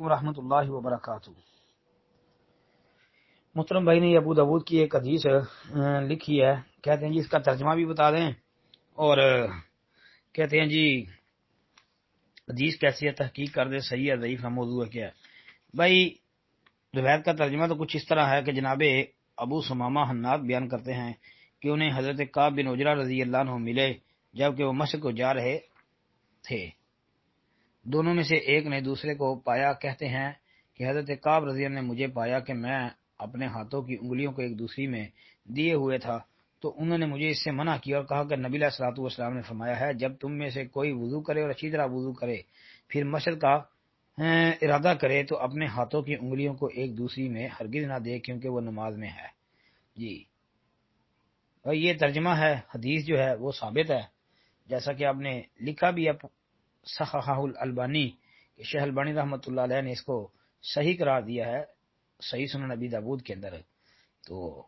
रहमत अल्लाह वबरकातुहू। मुहतरम भाई ने अबू दाऊद की एक हदीस लिखी है, कहते हैं जी इसका तर्जमा भी बता दें और कहते हैं जी हदीस कैसी है, तहकीक कर दे, सही है, ज़ईफ है, मौजू है, क्या है। भाई रिवायत का तर्जमा तो कुछ इस तरह है कि जनाबे अबू सुमामा हन्नाद बयान करते हैं कि उन्हें हजरत काब बिन उजरा रजी अल्लाह अन्हु मिले जबकि वो मस्जिद को जा रहे थे। दोनों में से एक ने दूसरे को पाया। कहते हैं कि हजरत काब रजी ने मुझे पाया कि मैं अपने हाथों की उंगलियों को एक दूसरी में दिए हुए था, तो उन्होंने मुझे इससे मना किया और कहा कि नबी सल्लल्लाहु अलैहि वसल्लम ने फरमाया है, जब तुम में से कोई वुजू करे और अच्छी तरह वुजू करे फिर मस्जिद का इरादा करे तो अपने हाथों की उंगलियों को एक दूसरी में हरगिज ना दे, क्योंकि वो नमाज में है। जी और ये तर्जमा है, हदीस जो है वो साबित है, जैसा कि आपने लिखा भी है सहाहुल अलबानी कि शेख अलबानी रहमतुल्लाह अलैह ने इसको सही करार दिया है सही सुनन नबी दाऊद के अंदर। तो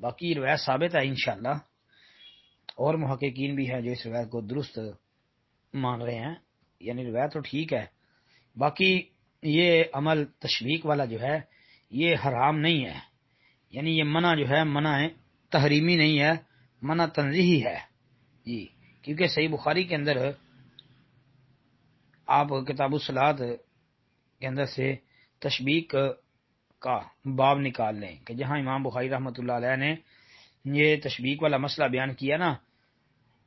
बाकी रिवायत साबित है इंशाअल्लाह, और मुहक्किकीन भी हैं जो इस रिवायत को दुरुस्त मान रहे हैं, यानी रिवायत तो ठीक है। बाकी ये अमल तशवीक वाला जो है ये हराम नहीं है, यानी ये मना जो है मना है तहरीमी नहीं है, मना तंजीही है जी। क्योंकि सही बुखारी के अंदर आप किताबुल सलात के अंदर से तशबीक का बाब निकाल लें कि जहां इमाम बुखारी रहमतुल्लाह अलैह ने ये तशबीक वाला मसला बयान किया ना,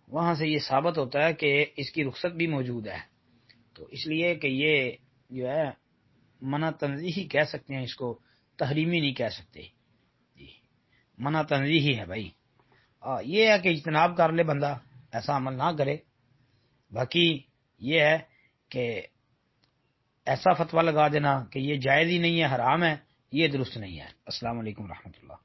वहां से ये साबित होता है कि इसकी रुख्सत भी मौजूद है। तो इसलिए कि ये जो है मना तंजीही कह सकते हैं, इसको तहरीमी नहीं कह सकते जी, मना तंजीही है भाई। ये है कि इज्तनाब कर ले बंदा, ऐसा अमल ना करे। बाकी ये है कि ऐसा फतवा लगा देना कि ये जायज़ ही नहीं है, हराम है, ये दुरुस्त नहीं है। अस्सलाम वालेकुम रहमतुल्लाह।